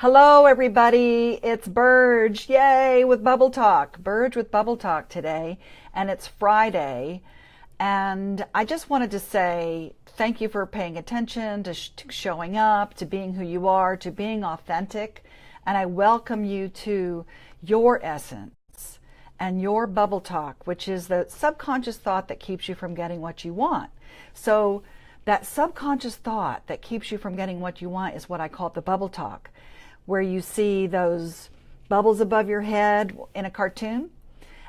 Hello, everybody. It's Burge. Yay, with Bubble Talk. Burge with Bubble Talk today. And it's Friday. And I just wanted to say thank you for paying attention, to showing up, to being who you are, to being authentic. And I welcome you to your essence and your bubble talk, which is the subconscious thought that keeps you from getting what you want. So that subconscious thought that keeps you from getting what you want is what I call the bubble talk, where you see those bubbles above your head in a cartoon,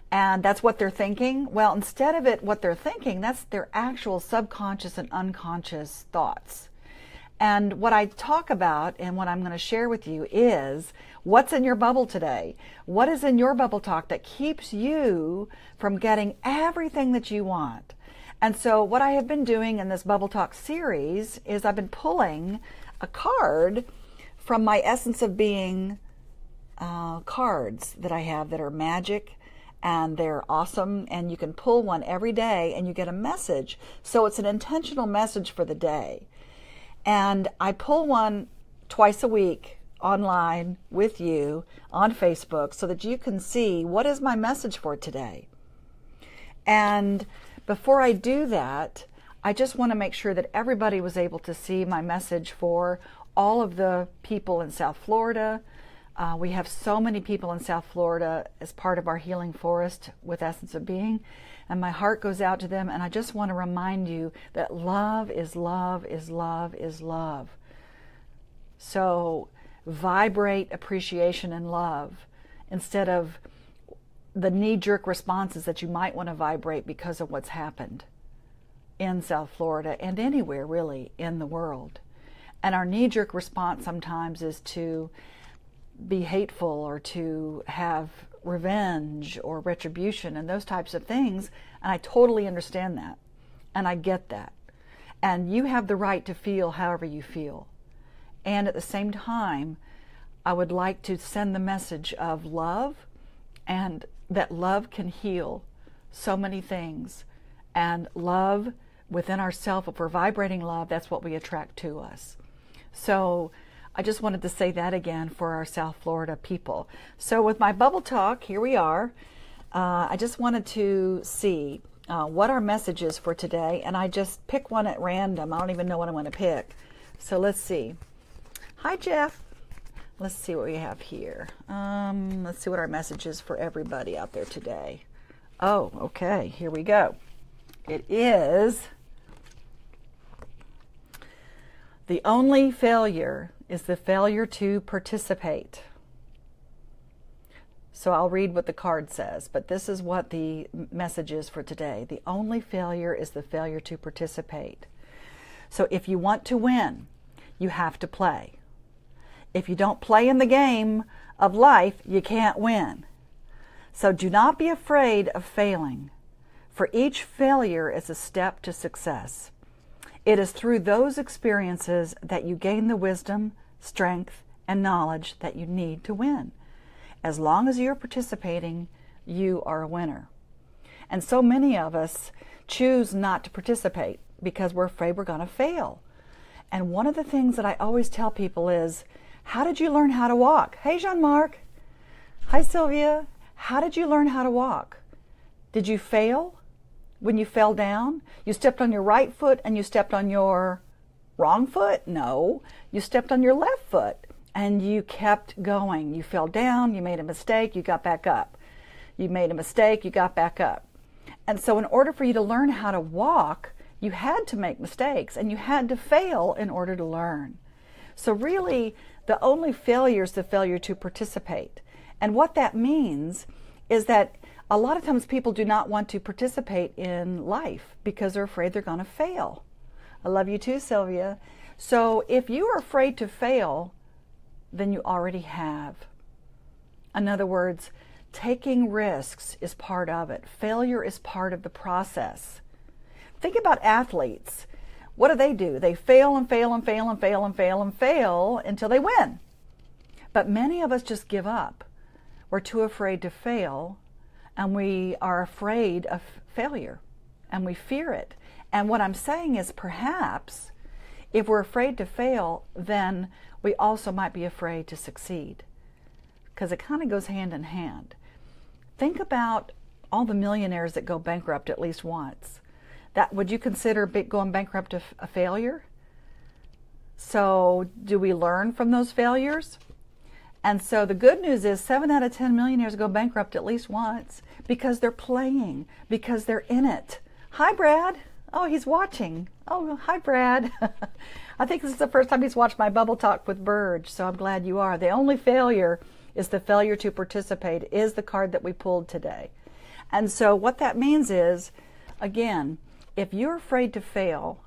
and that's what they're thinking. Well, instead of what they're thinking, that's their actual subconscious and unconscious thoughts. And what I talk about and what I'm going to share with you is what's in your bubble today. What is in your bubble talk that keeps you from getting everything that you want? And so what I have been doing in this Bubble Talk series is I've been pulling a card from my Essence of Being cards that I have that are magic, and they're awesome, and you can pull one every day and you get a message. So it's an intentional message for the day. And I pull one twice a week online with you on Facebook so that you can see what is my message for today. And before I do that, I just want to make sure that everybody was able to see my message for all of the people in South Florida. We have so many people in South Florida as part of our Healing Forest with Essence of Being, and my heart goes out to them. And I just want to remind you that love is love is love is love. So vibrate appreciation and love instead of the knee-jerk responses that you might want to vibrate because of what's happened in South Florida and anywhere really in the world. And our knee-jerk response sometimes is to be hateful or to have revenge or retribution and those types of things. And I totally understand that. And I get that. And you have the right to feel however you feel. And at the same time, I would like to send the message of love, and that love can heal so many things. And love within ourselves, if we're vibrating love, that's what we attract to us. So I just wanted to say that again for our South Florida people. So with my bubble talk, here we are. I just wanted to see what our message is for today. And I just pick one at random. I don't even know what I'm going to pick. So let's see. Hi, Jeff. Let's see what we have here. Let's see what our message is for everybody out there today. Oh, okay. Here we go. It is: the only failure is the failure to participate. So I'll read what the card says, but this is what the message is for today. The only failure is the failure to participate. So if you want to win, you have to play. If you don't play in the game of life, you can't win. So do not be afraid of failing, for each failure is a step to success. It is through those experiences that you gain the wisdom, strength, and knowledge that you need to win. As long as you're participating, you are a winner. And so many of us choose not to participate because we're afraid we're going to fail. And one of the things that I always tell people is, how did you learn how to walk? Hey, Jean-Marc. Hi, Sylvia. How did you learn how to walk? Did you fail? When you fell down, you stepped on your right foot and you stepped on your wrong foot? No, you stepped on your left foot and you kept going. You fell down, you made a mistake, you got back up. You made a mistake, you got back up. And so in order for you to learn how to walk, you had to make mistakes and you had to fail in order to learn. So really, the only failure is the failure to participate. And what that means is that a lot of times people do not want to participate in life because they're afraid they're going to fail. I love you too, Sylvia. So if you are afraid to fail, then you already have. In other words, taking risks is part of it. Failure is part of the process. Think about athletes. What do? They fail and fail and fail and fail and fail and fail until they win. But many of us just give up. We're too afraid to fail. And we are afraid of failure, and we fear it. And what I'm saying is perhaps if we're afraid to fail, then we also might be afraid to succeed, because it kind of goes hand in hand. Think about all the millionaires that go bankrupt at least once. Would you consider going bankrupt a failure? So do we learn from those failures? And so the good news is 7 out of 10 millionaires go bankrupt at least once because they're playing, because they're in it. Hi, Brad. Oh, he's watching. Oh, hi, Brad. I think this is the first time he's watched my Bubble Talk with Burge, so I'm glad you are. The only failure is the failure to participate is the card that we pulled today. And so what that means is, again, if you're afraid to fail,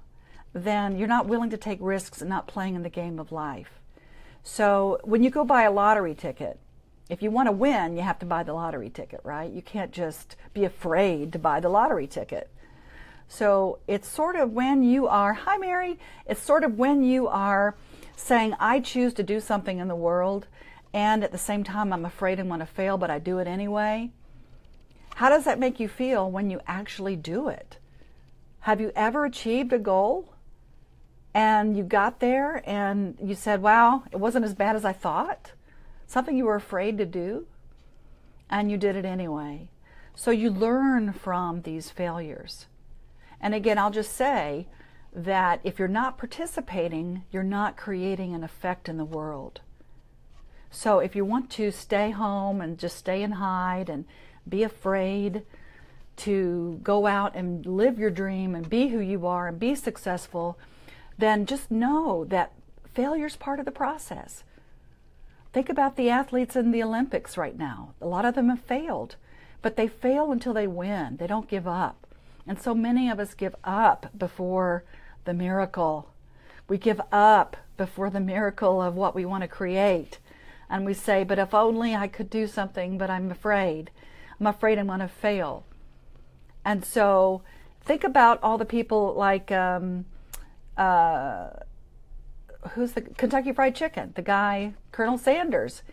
then you're not willing to take risks and not playing in the game of life. So when you go buy a lottery ticket, if you want to win, you have to buy the lottery ticket, right? You can't just be afraid to buy the lottery ticket. So it's sort of when you are, hi Mary, it's sort of when you are saying, I choose to do something in the world, and at the same time I'm afraid I'm going to fail, but I do it anyway. How does that make you feel when you actually do it? Have you ever achieved a goal and you got there and you said, wow, it wasn't as bad as I thought? Something you were afraid to do, and you did it anyway. So you learn from these failures. And again, I'll just say that if you're not participating, you're not creating an effect in the world. So if you want to stay home and just stay and hide and be afraid to go out and live your dream and be who you are and be successful, then just know that failure is part of the process. Think about the athletes in the Olympics right now. A lot of them have failed, but they fail until they win. They don't give up. And so many of us give up before the miracle. We give up before the miracle of what we want to create. And we say, but if only I could do something, but I'm afraid. I'm afraid I'm going to fail. And so think about all the people like, who's the Kentucky Fried Chicken? The guy, Colonel Sanders.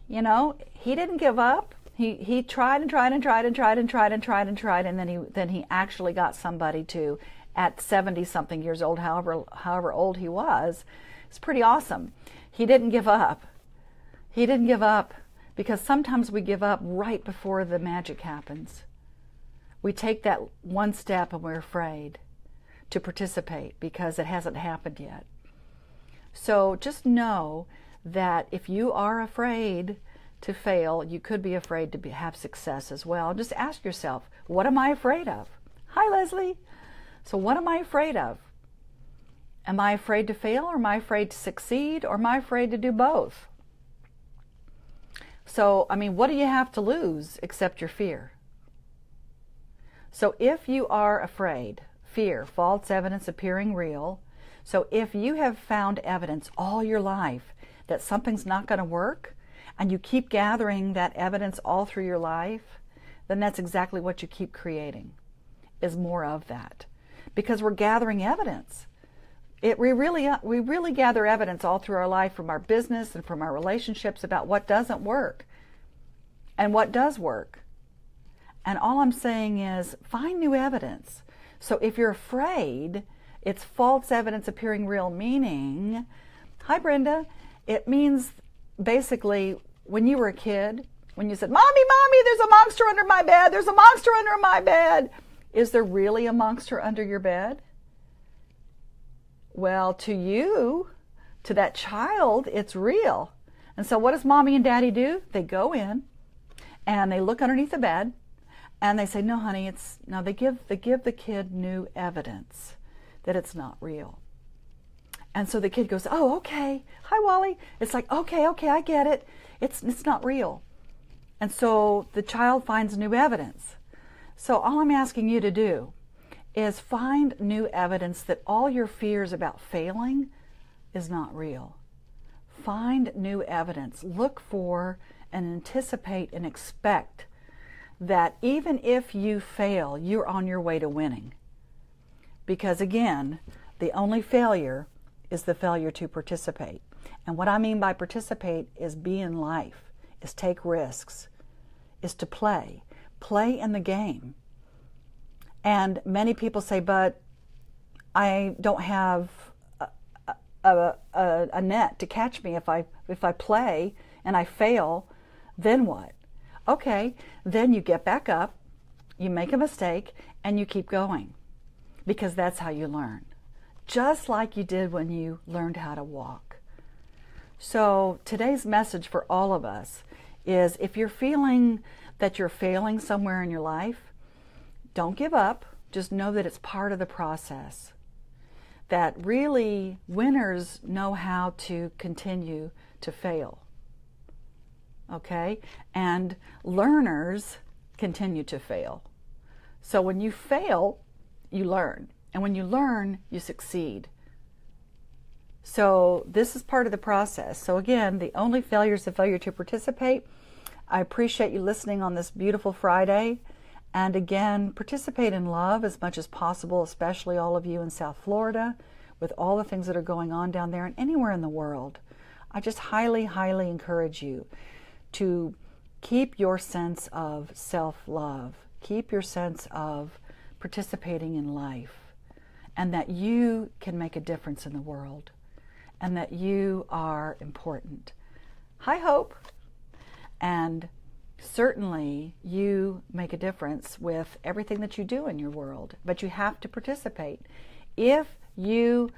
You know, he didn't give up. He tried and tried and tried and tried and tried and tried and tried, and then he actually got somebody to, at 70-something years old, however old he was. It's pretty awesome. He didn't give up. He didn't give up, because sometimes we give up right before the magic happens. We take that one step and we're afraid to participate because it hasn't happened yet. So just know that if you are afraid to fail, you could be afraid to have success as well. Just ask yourself, what am I afraid of? Hi, Leslie. So what am I afraid of? Am I afraid to fail, or am I afraid to succeed, or am I afraid to do both? So, I mean, what do you have to lose except your fear? So if you are afraid, fear, false evidence appearing real. So if you have found evidence all your life that something's not going to work, and you keep gathering that evidence all through your life, then that's exactly what you keep creating, is more of that. Because we're gathering evidence. We really gather evidence all through our life, from our business and from our relationships, about what doesn't work and what does work. And all I'm saying is find new evidence. So if you're afraid, it's false evidence appearing real, meaning, hi Brenda, it means basically when you were a kid, when you said, Mommy, there's a monster under my bed, there's a monster under my bed. Is there really a monster under your bed? Well, to you, to that child, it's real. And so what does Mommy and Daddy do? They go in and they look underneath the bed and they say, no, honey, they give the kid new evidence that it's not real. And so the kid goes, oh, okay. Hi, Wally. It's like, okay, I get it. It's not real. And so the child finds new evidence. So all I'm asking you to do is find new evidence that all your fears about failing is not real. Find new evidence. Look for and anticipate and expect that even if you fail, you're on your way to winning. Because again, the only failure is the failure to participate. And what I mean by participate is be in life, is take risks, is to play. Play in the game. And many people say, but I don't have a net to catch me if I play and I fail, then what? Okay, then you get back up, you make a mistake, and you keep going, because that's how you learn. Just like you did when you learned how to walk. So today's message for all of us is, if you're feeling that you're failing somewhere in your life, don't give up. Just know that it's part of the process. That really winners know how to continue to fail. Okay? And learners continue to fail. So when you fail, you learn. And when you learn, you succeed. So this is part of the process. So again, the only failure is the failure to participate. I appreciate you listening on this beautiful Friday. And again, participate in love as much as possible, especially all of you in South Florida, with all the things that are going on down there and anywhere in the world. I just highly, highly encourage you to keep your sense of self-love, keep your sense of participating in life, and that you can make a difference in the world, and that you are important. High hope. And certainly you make a difference with everything that you do in your world, but you have to participate. If you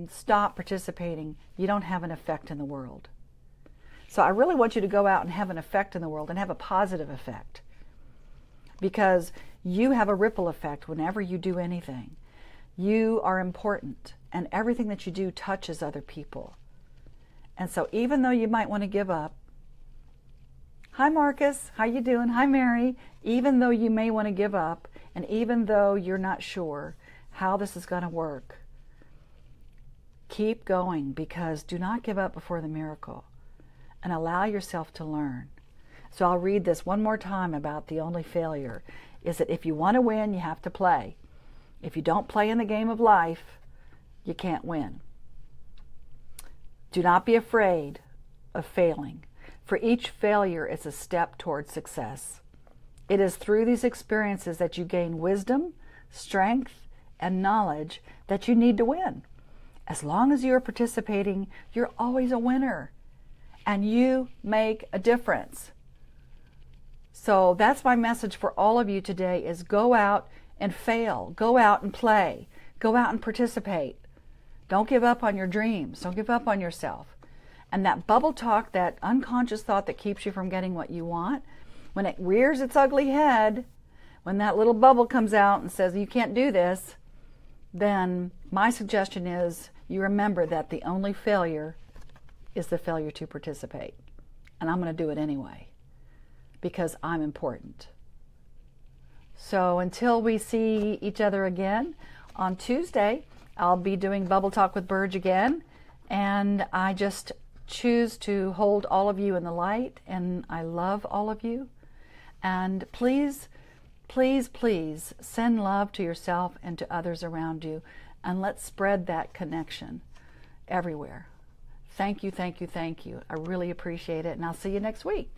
stop participating, you don't have an effect in the world. So I really want you to go out and have an effect in the world, and have a positive effect, because you have a ripple effect whenever you do anything. You are important, and everything that you do touches other people. And so even though you might want to give up, hi Marcus, how you doing? Hi Mary. Even though you may want to give up, and even though you're not sure how this is going to work, keep going, because do not give up before the miracle, and allow yourself to learn. So I'll read this one more time about the only failure is that if you want to win, you have to play. If you don't play in the game of life, you can't win. Do not be afraid of failing. For each failure is a step towards success. It is through these experiences that you gain wisdom, strength, and knowledge that you need to win. As long as you are participating, you're always a winner, and you make a difference. So that's my message for all of you today, is go out and fail. Go out and play. Go out and participate. Don't give up on your dreams. Don't give up on yourself. And that bubble talk, that unconscious thought that keeps you from getting what you want, when it rears its ugly head, when that little bubble comes out and says, you can't do this, then my suggestion is you remember that the only failure is the failure to participate. And I'm going to do it anyway, because I'm important. So until we see each other again on Tuesday, I'll be doing Bubble Talk with Burge again. And I just choose to hold all of you in the light, and I love all of you. And please, please, please send love to yourself and to others around you, and let's spread that connection everywhere. Thank you, thank you, thank you. I really appreciate it, and I'll see you next week.